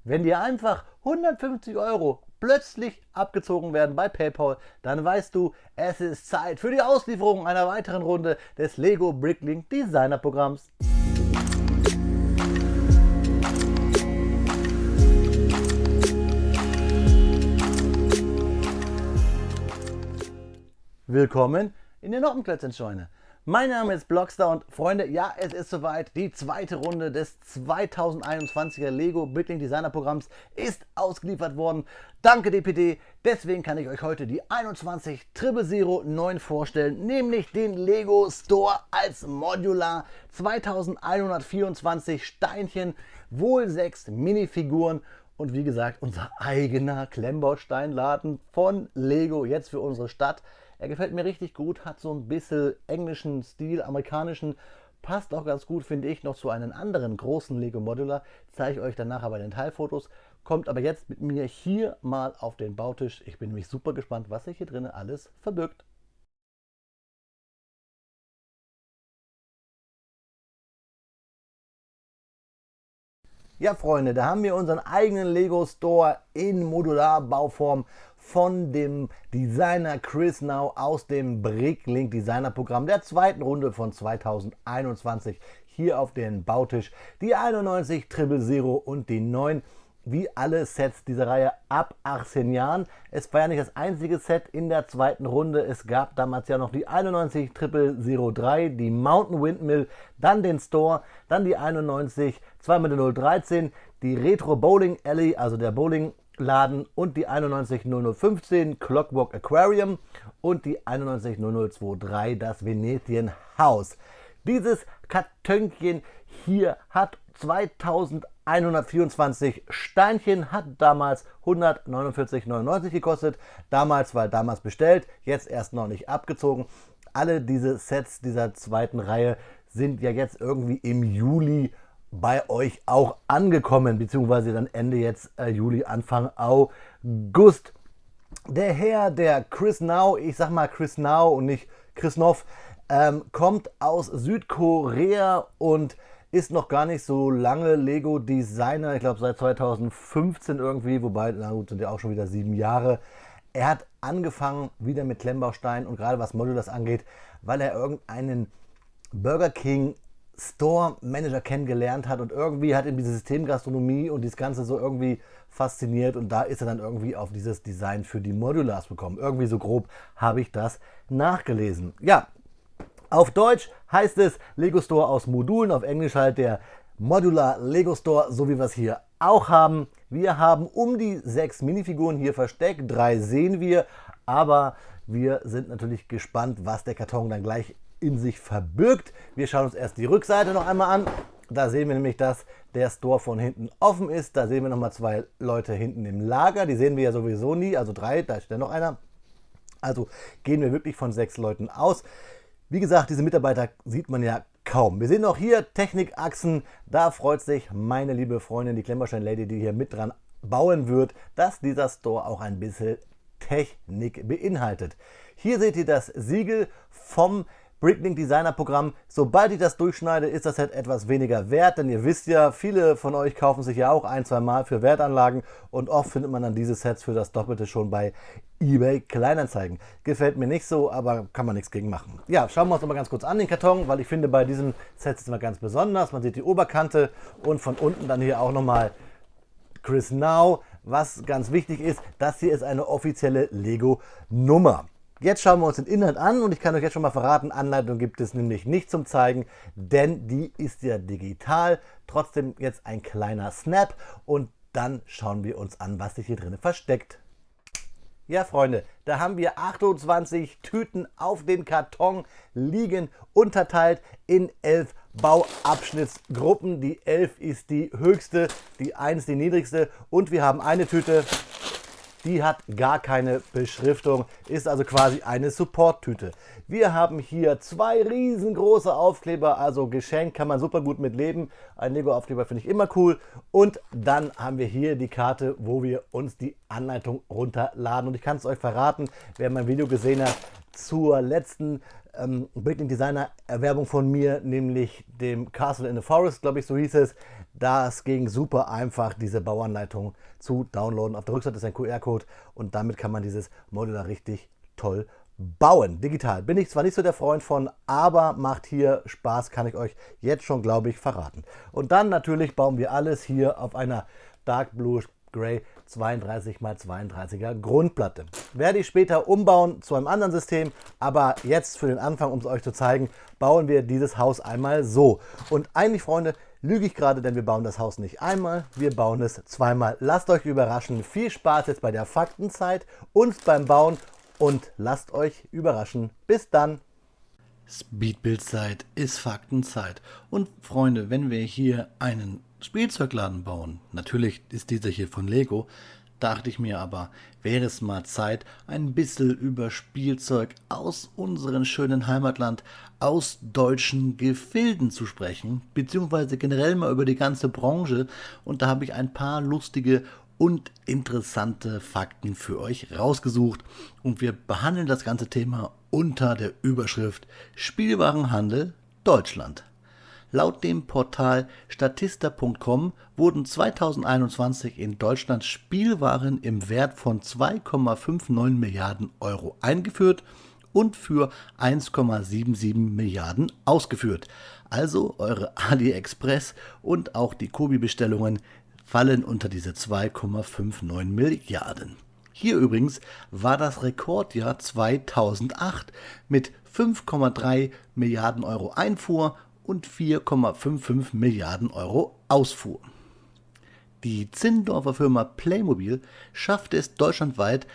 Wenn dir einfach 150 Euro plötzlich abgezogen werden bei PayPal, dann weißt du, es ist Zeit für die Auslieferung einer weiteren Runde des Lego Bricklink Designer Programms. Willkommen in der Noppenklötzchenscheune. Mein Name ist Blockstar und Freunde, ja, es ist soweit. Die zweite Runde des 2021er Lego Bricklink Designer Programms ist ausgeliefert worden. Danke DPD. Deswegen kann ich euch heute die 21009 vorstellen, nämlich den Lego Store als Modular 2124 Steinchen, wohl 6 Minifiguren. Und wie gesagt, unser eigener Klemmbausteinladen von Lego jetzt für unsere Stadt. Er gefällt mir richtig gut, hat so ein bisschen englischen Stil, amerikanischen, passt auch ganz gut, finde ich, noch zu einem anderen großen Lego Modular. Zeige ich euch danach aber in den Teilfotos. Kommt aber jetzt mit mir hier mal auf den Bautisch. Ich bin nämlich super gespannt, was sich hier drinnen alles verbirgt. Ja, Freunde, da haben wir unseren eigenen Lego Store in Modularbauform von dem Designer Chris Now aus dem Bricklink Designer Programm der zweiten Runde von 2021 hier auf den Bautisch. Die 91 000 und die 9, wie alle Sets dieser Reihe ab 18 Jahren. Es war ja nicht das einzige Set in der zweiten Runde. Es gab damals ja noch die 91 003, die Mountain Windmill, dann den Store, dann die 91 2x013, die Retro Bowling Alley, also der Bowlingladen, und die 91 0015 Clockwork Aquarium und die 91 0023 das Venetian House. Dieses Kartönchen hier hat 2124 Steinchen, hat damals 149,99 gekostet. Damals, weil damals bestellt, jetzt erst noch nicht abgezogen. Alle diese Sets dieser zweiten Reihe sind ja jetzt irgendwie im Juli bei euch auch angekommen, beziehungsweise dann Ende jetzt Juli, Anfang August. Der Herr, der Chris Now, ich sag mal Chris Now und nicht Chris Noff, kommt aus Südkorea und ist noch gar nicht so lange Lego Designer, ich glaube seit 2015 irgendwie, wobei, na gut, sind ja auch schon wieder 7 Jahre. Er hat angefangen wieder mit Klemmbaustein und gerade was Modulars angeht, weil er irgendeinen Burger King Store Manager kennengelernt hat und irgendwie hat ihm diese Systemgastronomie und das Ganze so irgendwie fasziniert und da ist er dann irgendwie auf dieses Design für die Modulars gekommen. Irgendwie so grob habe ich das nachgelesen. Ja, auf Deutsch heißt es Lego Store aus Modulen, auf Englisch halt der Modular Lego Store, so wie wir es hier auch haben. Wir haben um die 6 Minifiguren hier versteckt, 3 sehen wir, aber wir sind natürlich gespannt, was der Karton dann gleich in sich verbirgt. Wir schauen uns erst die Rückseite noch einmal an. Da sehen wir nämlich, dass der Store von hinten offen ist. Da sehen wir nochmal 2 Leute hinten im Lager. Die sehen wir ja sowieso nie, also 3, da steht noch einer. Also gehen wir wirklich von 6 Leuten aus. Wie gesagt, diese Mitarbeiter sieht man ja kaum. Wir sehen auch hier Technikachsen. Da freut sich meine liebe Freundin, die Klemmbaustein-Lady, die hier mit dran bauen wird, dass dieser Store auch ein bisschen Technik beinhaltet. Hier seht ihr das Siegel vom Bricklink Designer Programm. Sobald ich das durchschneide, ist das halt etwas weniger wert, denn ihr wisst ja, viele von euch kaufen sich ja auch 1-2 Mal für Wertanlagen und oft findet man dann diese Sets für das Doppelte schon bei eBay Kleinanzeigen. Gefällt mir nicht so, aber kann man nichts gegen machen. Ja, schauen wir uns noch mal ganz kurz an den Karton, weil ich finde, bei diesen Sets ist es immer ganz besonders. Man sieht die Oberkante und von unten dann hier auch nochmal Chris Now. Was ganz wichtig ist, das hier ist eine offizielle Lego-Nummer. Jetzt schauen wir uns den Inhalt an und ich kann euch jetzt schon mal verraten, Anleitung gibt es nämlich nicht zum Zeigen, denn die ist ja digital. Trotzdem jetzt ein kleiner Snap und dann schauen wir uns an, was sich hier drin versteckt. Ja, Freunde, da haben wir 28 Tüten auf den Karton liegen, unterteilt in 11 Bauabschnittsgruppen. Die 11 ist die höchste, die 1 die niedrigste und wir haben eine Tüte, die hat gar keine Beschriftung, ist also quasi eine Support-Tüte. Wir haben hier 2 riesengroße Aufkleber, also Geschenk, kann man super gut mit leben. Ein Lego-Aufkleber finde ich immer cool. Und dann haben wir hier die Karte, wo wir uns die Anleitung runterladen. Und ich kann es euch verraten, wer mein Video gesehen hat, zur letzten Bricklink Designer Erwerbung von mir, nämlich dem Castle in the Forest, glaube ich, so hieß es. Das ging super einfach, diese Bauanleitung zu downloaden. Auf der Rückseite ist ein QR-Code und damit kann man dieses Modular richtig toll bauen. Digital bin ich zwar nicht so der Freund von, aber macht hier Spaß, kann ich euch jetzt schon, glaube ich, verraten. Und dann natürlich bauen wir alles hier auf einer Dark Blue Gray 32x32er Grundplatte. Werde ich später umbauen zu einem anderen System, aber jetzt für den Anfang, um es euch zu zeigen, bauen wir dieses Haus einmal so. Und eigentlich, Freunde, lüge ich gerade, denn wir bauen das Haus nicht einmal, wir bauen es zweimal. Lasst euch überraschen. Viel Spaß jetzt bei der Faktenzeit, uns beim Bauen und lasst euch überraschen. Bis dann. Speedbildzeit ist Faktenzeit. Und Freunde, wenn wir hier einen Spielzeugladen bauen, natürlich ist dieser hier von Lego, dachte ich mir aber, wäre es mal Zeit, ein bisschen über Spielzeug aus unserem schönen Heimatland, aus deutschen Gefilden zu sprechen, beziehungsweise generell mal über die ganze Branche. Und da habe ich ein paar lustige und interessante Fakten für euch rausgesucht. Und wir behandeln das ganze Thema unter der Überschrift Spielwarenhandel Deutschland. Laut dem Portal statista.com wurden 2021 in Deutschland Spielwaren im Wert von 2,59 Milliarden Euro eingeführt und für 1,77 Milliarden ausgeführt. Also eure AliExpress und auch die Kobi-Bestellungen fallen unter diese 2,59 Milliarden. Hier übrigens war das Rekordjahr 2008 mit 5,3 Milliarden Euro Einfuhr und 4,55 Milliarden Euro Ausfuhr. Die Zindorfer Firma Playmobil schaffte es deutschlandweit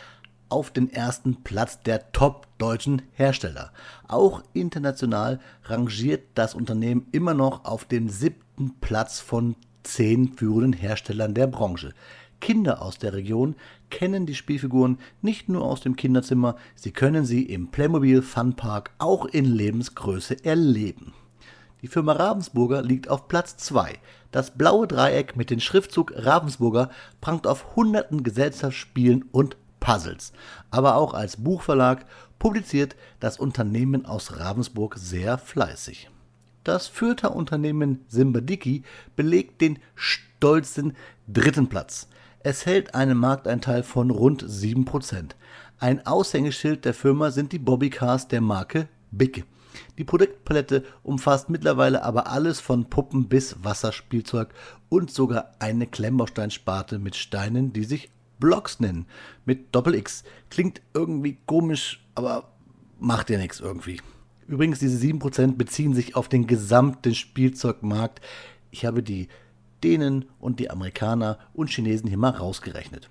auf den ersten Platz der top-deutschen Hersteller. Auch international rangiert das Unternehmen immer noch auf dem 7. Platz von 10 führenden Herstellern der Branche. Kinder aus der Region kennen die Spielfiguren nicht nur aus dem Kinderzimmer, sie können sie im Playmobil Funpark auch in Lebensgröße erleben. Die Firma Ravensburger liegt auf Platz 2. Das blaue Dreieck mit dem Schriftzug Ravensburger prangt auf hunderten Gesellschaftsspielen und Puzzles. Aber auch als Buchverlag publiziert das Unternehmen aus Ravensburg sehr fleißig. Das Fürther Unternehmen Simbadiki belegt den stolzen 3. Platz. Es hält einen Markteinteil von rund 7%. Ein Aushängeschild der Firma sind die Bobbycars der Marke Big. Die Produktpalette umfasst mittlerweile aber alles von Puppen bis Wasserspielzeug und sogar eine Klemmbausteinsparte mit Steinen, die sich Blocks nennen, mit Doppel-X. Klingt irgendwie komisch, aber macht ja nichts irgendwie. Übrigens, diese 7% beziehen sich auf den gesamten Spielzeugmarkt. Ich habe die Dänen und die Amerikaner und Chinesen hier mal rausgerechnet.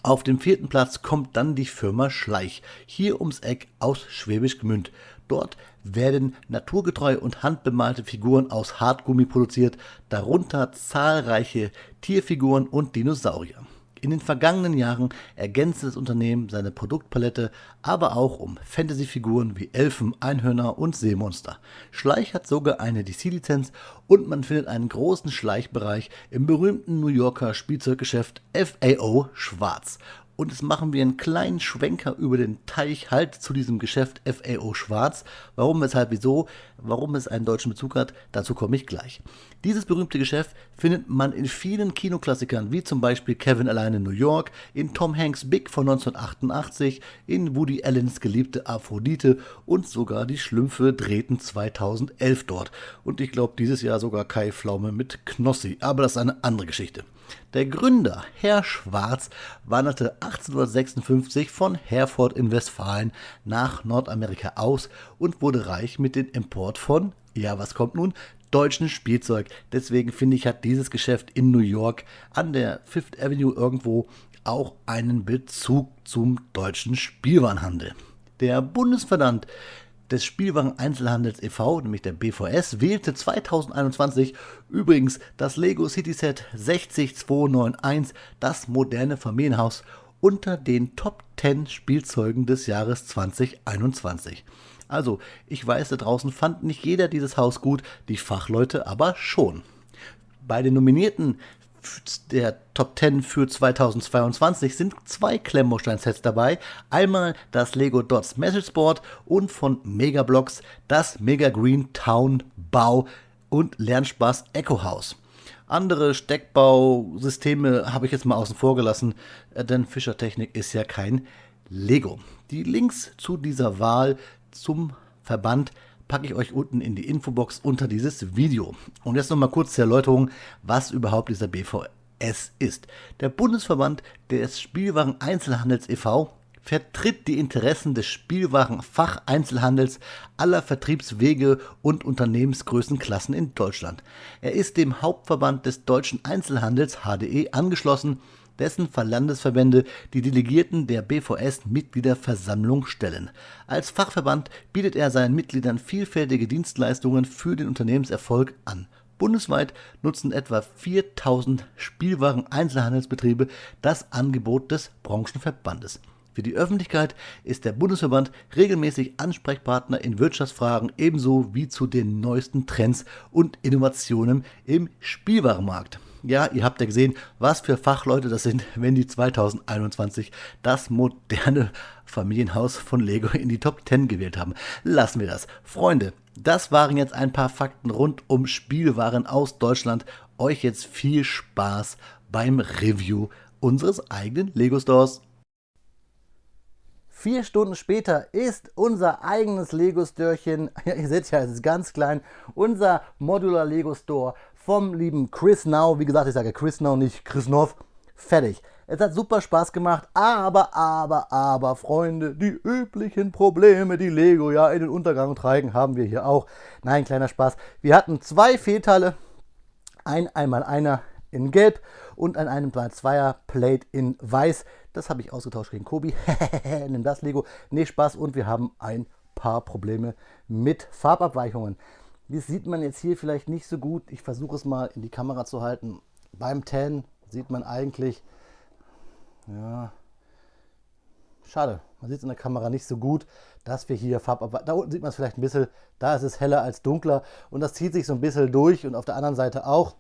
Auf dem 4. Platz kommt dann die Firma Schleich, hier ums Eck aus Schwäbisch Gmünd. Dort werden naturgetreu und handbemalte Figuren aus Hartgummi produziert, darunter zahlreiche Tierfiguren und Dinosaurier. In den vergangenen Jahren ergänzte das Unternehmen seine Produktpalette aber auch um Fantasyfiguren wie Elfen, Einhörner und Seemonster. Schleich hat sogar eine DC-Lizenz und man findet einen großen Schleichbereich im berühmten New Yorker Spielzeuggeschäft FAO Schwarz. Und jetzt machen wir einen kleinen Schwenker über den Teich halt zu diesem Geschäft FAO Schwarz. Warum, weshalb, wieso, warum es einen deutschen Bezug hat, dazu komme ich gleich. Dieses berühmte Geschäft findet man in vielen Kinoklassikern, wie zum Beispiel Kevin allein in New York, in Tom Hanks' Big von 1988, in Woody Allens Geliebte Aphrodite und sogar die Schlümpfe drehten 2011 dort. Und ich glaube dieses Jahr sogar Kai Pflaume mit Knossi, aber das ist eine andere Geschichte. Der Gründer, Herr Schwarz, wanderte 1856 von Herford in Westfalen nach Nordamerika aus und wurde reich mit dem Import von, ja was kommt nun, deutschen Spielzeug. Deswegen finde ich, hat dieses Geschäft in New York an der Fifth Avenue irgendwo auch einen Bezug zum deutschen Spielwarenhandel. Der Bundesverband des Spielwareneinzelhandels e.V., nämlich der BVS, wählte 2021 übrigens das Lego City Set 60291, das moderne Familienhaus, unter den Top 10 Spielzeugen des Jahres 2021. Also, ich weiß, da draußen fand nicht jeder dieses Haus gut, die Fachleute aber schon. Bei den Nominierten der Top 10 für 2022 sind 2 Klemmbaustein-Sets dabei. Einmal das Lego Dots Message Board und von Megablocks das Mega Green Town Bau und Lernspaß Echo House. Andere Steckbausysteme habe ich jetzt mal außen vor gelassen, denn Fischer Technik ist ja kein Lego. Die Links zu dieser Wahl zum Verband packe ich euch unten in die Infobox unter dieses Video. Und jetzt nochmal kurz zur Erläuterung, was überhaupt dieser BVS ist. Der Bundesverband des Spielwaren-Einzelhandels e.V. vertritt die Interessen des Spielwarenfacheinzelhandels aller Vertriebswege und Unternehmensgrößenklassen in Deutschland. Er ist dem Hauptverband des deutschen Einzelhandels HDE angeschlossen, dessen Landesverbände die Delegierten der BVS-Mitgliederversammlung stellen. Als Fachverband bietet er seinen Mitgliedern vielfältige Dienstleistungen für den Unternehmenserfolg an. Bundesweit nutzen etwa 4000 Spielwaren-Einzelhandelsbetriebe das Angebot des Branchenverbandes. Für die Öffentlichkeit ist der Bundesverband regelmäßig Ansprechpartner in Wirtschaftsfragen ebenso wie zu den neuesten Trends und Innovationen im Spielwarenmarkt. Ja, ihr habt ja gesehen, was für Fachleute das sind, wenn die 2021 das moderne Familienhaus von Lego in die Top 10 gewählt haben. Lassen wir das. Freunde, das waren jetzt ein paar Fakten rund um Spielwaren aus Deutschland. Euch jetzt viel Spaß beim Review unseres eigenen Lego Stores. 4 Stunden später ist unser eigenes Lego-Störchen, ja, ihr seht ja, es ist ganz klein, unser Modular Lego Store vom lieben Chris Now, wie gesagt, ich sage Chris Now, nicht Chris Noff, fertig. Es hat super Spaß gemacht, aber, Freunde, die üblichen Probleme, die Lego ja in den Untergang treiben, haben wir hier auch. Nein, kleiner Spaß. Wir hatten 2 Fehlteile, ein 1x1er in Gelb und ein 1x2er Plate in Weiß. Das habe ich ausgetauscht gegen Kobi. Nimm das, Lego. Nee, Spaß. Und wir haben ein paar Probleme mit Farbabweichungen. Das sieht man jetzt hier vielleicht nicht so gut. Ich versuche es mal in die Kamera zu halten. Beim 10 sieht man eigentlich, ja, schade. Man sieht es in der Kamera nicht so gut, dass wir hier Farbabweichungen, da unten sieht man es vielleicht ein bisschen, da ist es heller als dunkler und das zieht sich so ein bisschen durch und auf der anderen Seite auch.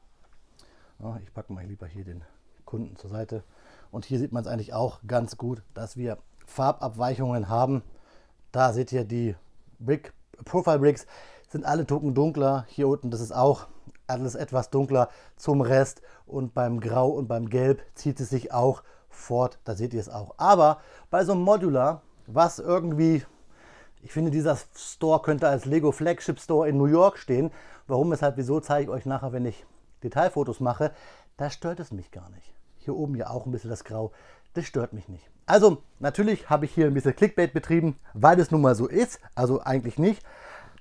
Ja, ich packe mal lieber hier den Kunden zur Seite. Und hier sieht man es eigentlich auch ganz gut, dass wir Farbabweichungen haben. Da seht ihr die Profile Bricks, sind alle Tucken dunkler. Hier unten, das ist auch alles etwas dunkler zum Rest. Und beim Grau und beim Gelb zieht es sich auch fort. Da seht ihr es auch. Aber bei so einem Modular, was irgendwie, ich finde, dieser Store könnte als Lego Flagship Store in New York stehen. Warum, weshalb, wieso, zeige ich euch nachher, wenn ich Detailfotos mache. Da stört es mich gar nicht. Hier oben ja auch ein bisschen das Grau. Das stört mich nicht. Also natürlich habe ich hier ein bisschen Clickbait betrieben, weil es nun mal so ist. Also eigentlich nicht.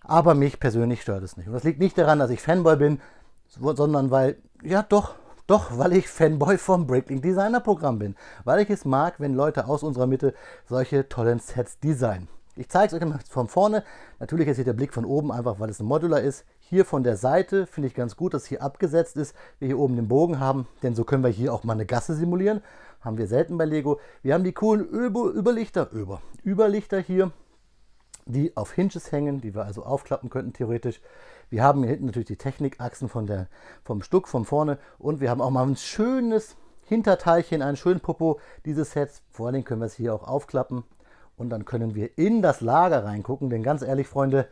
Aber mich persönlich stört es nicht. Und das liegt nicht daran, dass ich Fanboy bin, sondern weil, ja doch, weil ich Fanboy vom Bricklink Designer Programm bin. Weil ich es mag, wenn Leute aus unserer Mitte solche tollen Sets designen. Ich zeige es euch mal von vorne. Natürlich ist hier der Blick von oben, einfach weil es ein Modular ist. Hier von der Seite finde ich ganz gut, dass hier abgesetzt ist, wir hier oben den Bogen haben, denn so können wir hier auch mal eine Gasse simulieren. Haben wir selten bei Lego. Wir haben die coolen Überlichter hier, die auf Hinges hängen, die wir also aufklappen könnten theoretisch. Wir haben hier hinten natürlich die Technikachsen vom Stuck von vorne und wir haben auch mal ein schönes Hinterteilchen, einen schönen Popo dieses Sets. Vor allem können wir es hier auch aufklappen. Und dann können wir in das Lager reingucken, denn ganz ehrlich, Freunde,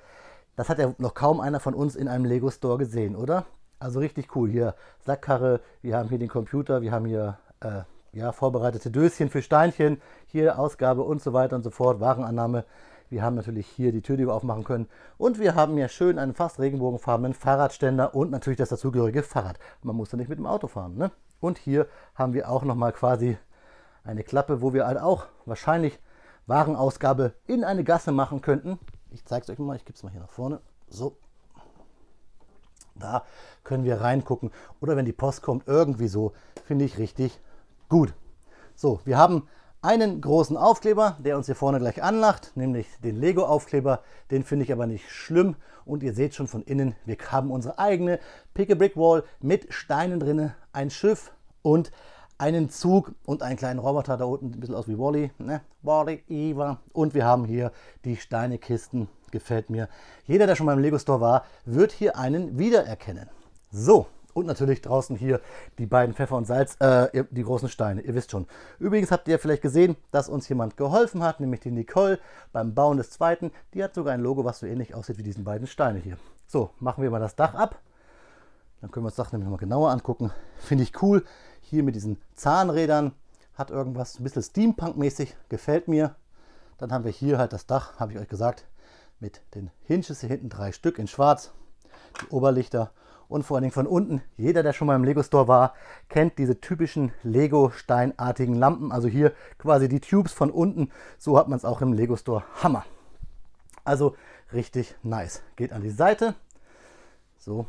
das hat ja noch kaum einer von uns in einem Lego Store gesehen, oder? Also richtig cool. Hier Sackkarre, wir haben hier den Computer, wir haben hier vorbereitete Döschen für Steinchen, hier Ausgabe und so weiter und so fort, Warenannahme. Wir haben natürlich hier die Tür, die wir aufmachen können. Und wir haben hier schön einen fast regenbogenfarbenen Fahrradständer und natürlich das dazugehörige Fahrrad. Man muss da nicht mit dem Auto fahren, ne? Und hier haben wir auch nochmal quasi eine Klappe, wo wir halt auch wahrscheinlich Warenausgabe in eine Gasse machen könnten. Ich zeige es euch mal, ich gebe es mal hier nach vorne. So. Da können wir reingucken. Oder wenn die Post kommt, irgendwie so, finde ich richtig gut. So, wir haben einen großen Aufkleber, der uns hier vorne gleich anlacht, nämlich den Lego-Aufkleber. Den finde ich aber nicht schlimm. Und ihr seht schon von innen, wir haben unsere eigene Pick-a-Brick-Wall mit Steinen drin, ein Schiff und einen Zug und einen kleinen Roboter da unten, ein bisschen aus wie Wall-E, ne? Wall-E, Eva. Und wir haben hier die Steinekisten, gefällt mir. Jeder, der schon mal im Lego Store war, wird hier einen wiedererkennen. So, Und natürlich draußen hier die beiden Pfeffer und Salz, die großen Steine, ihr wisst schon. Übrigens habt ihr vielleicht gesehen, dass uns jemand geholfen hat, nämlich die Nicole beim Bauen des zweiten. Die hat sogar ein Logo, was so ähnlich aussieht wie diesen beiden Steine hier. So, machen wir mal das Dach ab. Dann können wir uns das nämlich mal genauer angucken. Finde ich cool. Hier mit diesen Zahnrädern. Hat irgendwas ein bisschen Steampunk-mäßig. Gefällt mir. Dann haben wir hier halt das Dach, habe ich euch gesagt, mit den Hinges hier hinten 3 Stück in schwarz. Die Oberlichter. Und vor allen Dingen von unten, jeder, der schon mal im Lego-Store war, kennt diese typischen Lego-steinartigen Lampen. Also hier quasi die Tubes von unten. So hat man es auch im Lego-Store. Hammer. Also richtig nice. Geht an die Seite. So.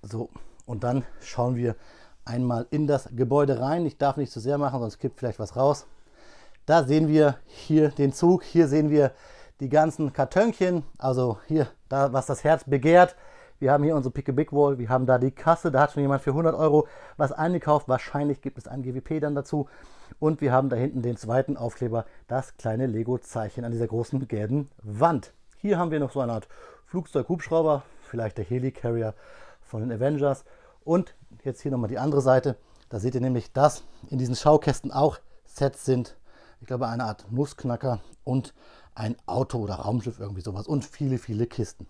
So. Und dann schauen wir einmal in das Gebäude rein. Ich darf nicht zu sehr machen, sonst kippt vielleicht was raus. Da sehen wir hier den Zug. Hier sehen wir die ganzen Kartönchen. Also hier, da was das Herz begehrt. Wir haben hier unsere Pick a Big Wall, wir haben da die Kasse, da hat schon jemand für 100 Euro was eingekauft. Wahrscheinlich gibt es ein GWP dann dazu. Und wir haben da hinten den zweiten Aufkleber, das kleine Lego-Zeichen an dieser großen gelben Wand. Hier haben wir noch so eine Art Flugzeug-Hubschrauber, vielleicht der Helicarrier von den Avengers. Und jetzt hier nochmal die andere Seite. Da seht ihr nämlich, dass in diesen Schaukästen auch Sets sind. Ich glaube, eine Art Nussknacker und ein Auto oder Raumschiff, irgendwie sowas. Und viele, viele Kisten.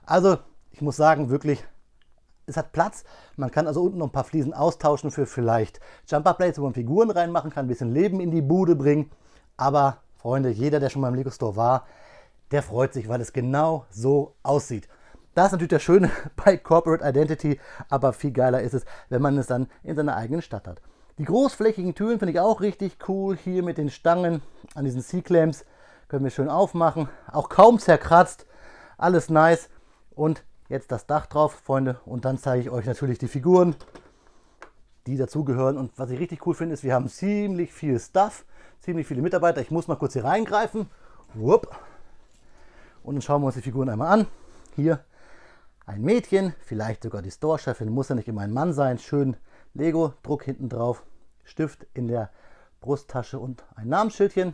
Also, ich muss sagen, wirklich, es hat Platz. Man kann also unten noch ein paar Fliesen austauschen für vielleicht Jumper-Plates, wo man Figuren reinmachen kann, ein bisschen Leben in die Bude bringen. Aber, Freunde, jeder, der schon mal im Lego-Store war, der freut sich, weil es genau so aussieht. Das ist natürlich das Schöne bei Corporate Identity, aber viel geiler ist es, wenn man es dann in seiner eigenen Stadt hat. Die großflächigen Türen finde ich auch richtig cool. Hier mit den Stangen an diesen C-Clamps können wir schön aufmachen. Auch kaum zerkratzt. Alles nice. Und jetzt das Dach drauf, Freunde. Und dann zeige ich euch natürlich die Figuren, die dazugehören. Und was ich richtig cool finde, ist, wir haben ziemlich viel Stuff, ziemlich viele Mitarbeiter. Ich muss mal kurz hier reingreifen. Wupp. Und dann schauen wir uns die Figuren einmal an. Hier ein Mädchen, vielleicht sogar die Store-Chefin, muss ja nicht immer ein Mann sein. Schön Lego-Druck hinten drauf, Stift in der Brusttasche und ein Namensschildchen.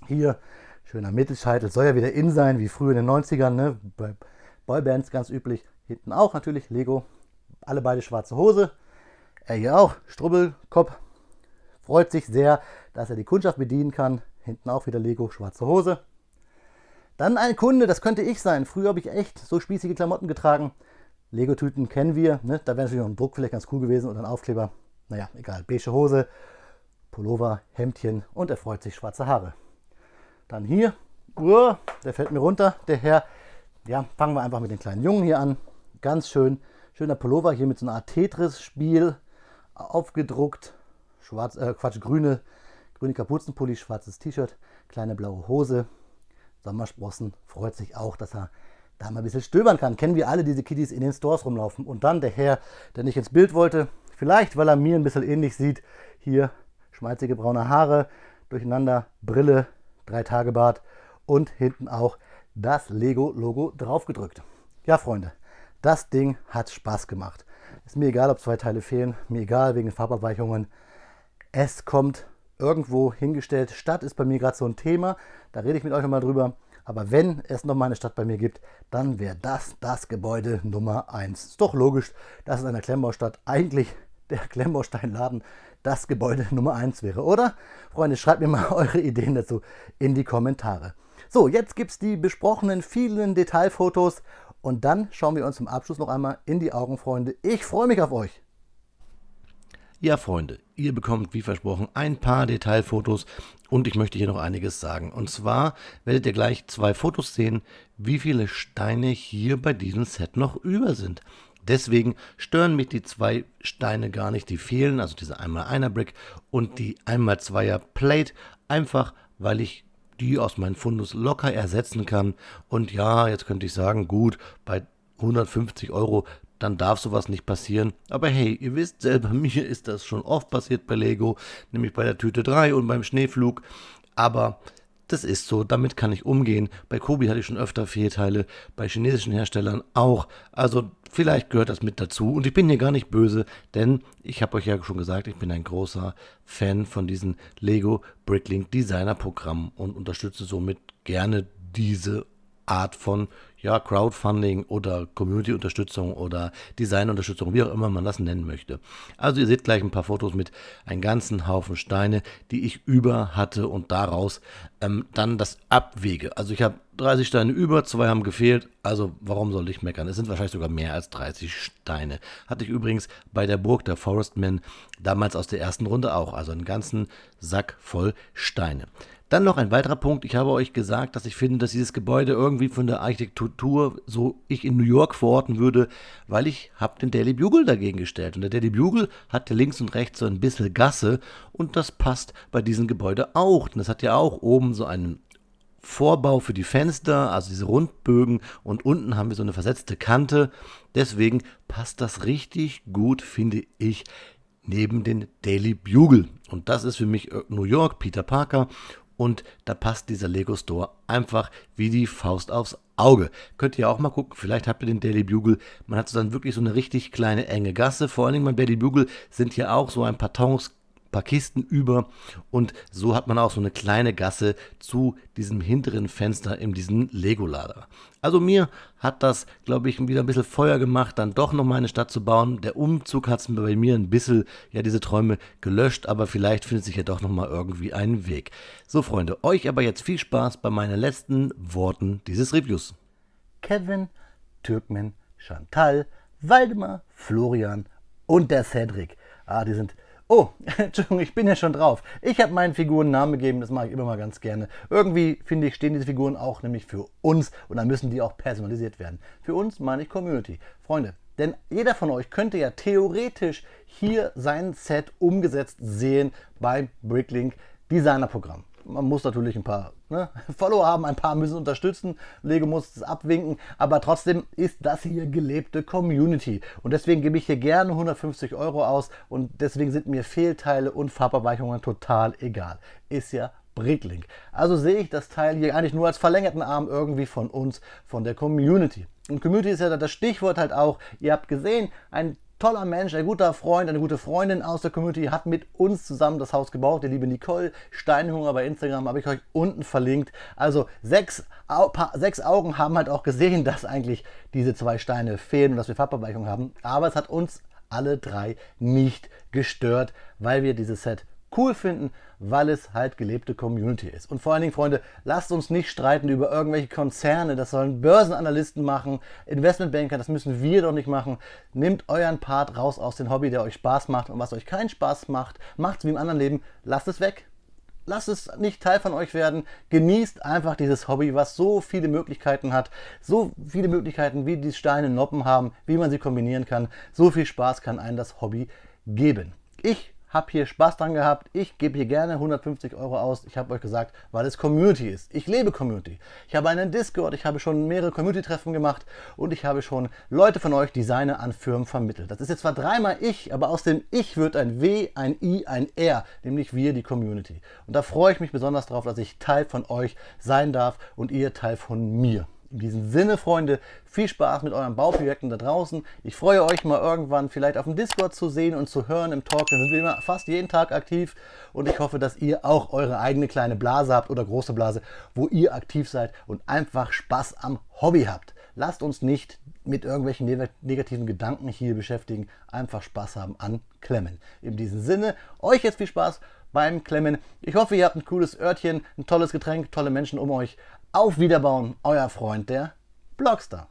Hier schöner Mittelscheitel, soll ja wieder in sein, wie früher in den 90ern, ne? Bei Boybands ganz üblich. Hinten auch natürlich Lego, alle beide schwarze Hose. Er hier auch, Strubbelkopf, freut sich sehr, dass er die Kundschaft bedienen kann. Hinten auch wieder Lego, schwarze Hose. Dann ein Kunde, das könnte ich sein. Früher habe ich echt so spießige Klamotten getragen. Lego-Tüten kennen wir, ne? Da wäre natürlich noch ein Druck vielleicht ganz cool gewesen oder ein Aufkleber. Naja, egal. Beige Hose, Pullover, Hemdchen und er freut sich, schwarze Haare. Dann hier, der fällt mir runter, der Herr. Ja, fangen wir einfach mit den kleinen Jungen hier an. Ganz schön, schöner Pullover hier mit so einer Art Tetris-Spiel aufgedruckt. Grüne Kapuzenpulli, schwarzes T-Shirt, kleine blaue Hose, Sommersprossen. Freut sich auch, dass er da mal ein bisschen stöbern kann. Kennen wir alle diese Kiddies in den Stores rumlaufen. Und dann der Herr, der nicht ins Bild wollte, vielleicht weil er mir ein bisschen ähnlich sieht. Hier schmalzige braune Haare, durcheinander, Brille, 3-Tage-Bart und hinten auch das Lego-Logo draufgedrückt. Ja, Freunde, das Ding hat Spaß gemacht. Ist mir egal, ob 2 Teile fehlen, mir egal wegen Farbabweichungen. Es kommt irgendwo hingestellt. Stadt ist bei mir gerade so ein Thema, da rede ich mit euch nochmal drüber. Aber wenn es nochmal eine Stadt bei mir gibt, dann wäre das Gebäude Nummer 1. Ist doch logisch, dass es in einer Klemmbaustadt eigentlich der Klemmbausteinladen das Gebäude Nummer 1 wäre, oder? Freunde, schreibt mir mal eure Ideen dazu in die Kommentare. So, jetzt gibt es die besprochenen vielen Detailfotos und dann schauen wir uns zum Abschluss noch einmal in die Augen, Freunde. Ich freue mich auf euch. Ja, Freunde, ihr bekommt wie versprochen ein paar Detailfotos und ich möchte hier noch einiges sagen. Und zwar werdet ihr gleich 2 Fotos sehen, wie viele Steine hier bei diesem Set noch über sind. Deswegen stören mich die 2 Steine gar nicht, die fehlen, also diese 1x1er Brick und die 1x2er Plate, einfach weil ich die aus meinem Fundus locker ersetzen kann. Und ja, jetzt könnte ich sagen, gut, bei 150 Euro, dann darf sowas nicht passieren. Aber hey, ihr wisst selber, mir ist das schon oft passiert bei Lego, nämlich bei der Tüte 3 und beim Schneeflug. Aber das ist so, damit kann ich umgehen. Bei Kobi hatte ich schon öfter Fehlteile, bei chinesischen Herstellern auch. Also vielleicht gehört das mit dazu. Und ich bin hier gar nicht böse, denn ich habe euch ja schon gesagt, ich bin ein großer Fan von diesen Lego Bricklink Designer Programmen und unterstütze somit gerne diese Art von ja, Crowdfunding oder Community-Unterstützung oder Design-Unterstützung, wie auch immer man das nennen möchte. Also ihr seht gleich ein paar Fotos mit einem ganzen Haufen Steine, die ich über hatte und daraus dann das abwege. Also ich habe 30 Steine über, 2 haben gefehlt, also warum soll ich meckern? Es sind wahrscheinlich sogar mehr als 30 Steine. Hatte ich übrigens bei der Burg der Forestmen damals aus der ersten Runde auch, also einen ganzen Sack voll Steine. Dann noch ein weiterer Punkt. Ich habe euch gesagt, dass ich finde, dass dieses Gebäude irgendwie von der Architektur so ich in New York verorten würde, weil ich habe den Daily Bugle dagegen gestellt. Und der Daily Bugle hat ja links und rechts so ein bisschen Gasse und das passt bei diesem Gebäude auch. Denn es hat ja auch oben so einen Vorbau für die Fenster, also diese Rundbögen und unten haben wir so eine versetzte Kante. Deswegen passt das richtig gut, finde ich, neben den Daily Bugle. Und das ist für mich New York, Peter Parker. Und da passt dieser Lego Store einfach wie die Faust aufs Auge. Könnt ihr auch mal gucken, vielleicht habt ihr den Daily Bugle. Man hat so dann wirklich so eine richtig kleine, enge Gasse. Vor allen Dingen beim Daily Bugle sind hier auch so ein paar Kisten über und so hat man auch so eine kleine Gasse zu diesem hinteren Fenster in diesem Lego-Lader. Also mir hat das, glaube ich, wieder ein bisschen Feuer gemacht, dann doch noch mal eine Stadt zu bauen. Der Umzug hat es bei mir ein bisschen, ja, diese Träume gelöscht, aber vielleicht findet sich ja doch noch mal irgendwie einen Weg. So, Freunde, euch aber jetzt viel Spaß bei meinen letzten Worten dieses Reviews. Kevin, Türkmen, Chantal, Waldemar, Florian und der Cedric. Die sind... Oh, Entschuldigung, ich bin ja schon drauf. Ich habe meinen Figuren einen Namen gegeben, das mache ich immer mal ganz gerne. Irgendwie, finde ich, stehen diese Figuren auch nämlich für uns und dann müssen die auch personalisiert werden. Für uns meine ich Community. Freunde, denn jeder von euch könnte ja theoretisch hier sein Set umgesetzt sehen beim Bricklink Designer-Programm. Man muss natürlich ein paar Follower haben, ein paar müssen unterstützen, Lego muss es abwinken, aber trotzdem ist das hier gelebte Community. Und deswegen gebe ich hier gerne 150 € aus und deswegen sind mir Fehlteile und Farbabweichungen total egal. Ist ja Bricklink. Also sehe ich das Teil hier eigentlich nur als verlängerten Arm irgendwie von uns, von der Community. Und Community ist ja das Stichwort halt auch, ihr habt gesehen, ein toller Mensch, ein guter Freund, eine gute Freundin aus der Community hat mit uns zusammen das Haus gebaut. Die liebe Nicole Steinhunger bei Instagram habe ich euch unten verlinkt. Also 6 Augen haben halt auch gesehen, dass eigentlich diese 2 Steine fehlen und dass wir Farbabweichung haben. Aber es hat uns alle 3 nicht gestört, weil wir dieses Set cool finden, weil es halt gelebte Community ist. Und vor allen Dingen, Freunde, lasst uns nicht streiten über irgendwelche Konzerne, das sollen Börsenanalysten machen, Investmentbanker, das müssen wir doch nicht machen. Nehmt euren Part raus aus dem Hobby, der euch Spaß macht und was euch keinen Spaß macht, macht es wie im anderen Leben, lasst es weg. Lasst es nicht Teil von euch werden. Genießt einfach dieses Hobby, was so viele Möglichkeiten hat. So viele Möglichkeiten, wie die Steine Noppen haben, wie man sie kombinieren kann. So viel Spaß kann einem das Hobby geben. Ich habe hier Spaß dran gehabt. Ich gebe hier gerne 150 € aus. Ich habe euch gesagt, weil es Community ist. Ich lebe Community. Ich habe einen Discord, ich habe schon mehrere Community-Treffen gemacht und ich habe schon Leute von euch Designer an Firmen vermittelt. Das ist jetzt zwar dreimal ich, aber aus dem Ich wird ein W, ein I, ein R, nämlich wir, die Community. Und da freue ich mich besonders drauf, dass ich Teil von euch sein darf und ihr Teil von mir. In diesem Sinne, Freunde, viel Spaß mit euren Bauprojekten da draußen. Ich freue euch mal irgendwann vielleicht auf dem Discord zu sehen und zu hören im Talk. Da sind wir immer fast jeden Tag aktiv und ich hoffe, dass ihr auch eure eigene kleine Blase habt oder große Blase, wo ihr aktiv seid und einfach Spaß am Hobby habt. Lasst uns nicht mit irgendwelchen negativen Gedanken hier beschäftigen, einfach Spaß haben an Klemmen. In diesem Sinne, euch jetzt viel Spaß beim Klemmen. Ich hoffe, ihr habt ein cooles Örtchen, ein tolles Getränk, tolle Menschen um euch. Auf Wiederbauen, euer Freund, der Blockstar.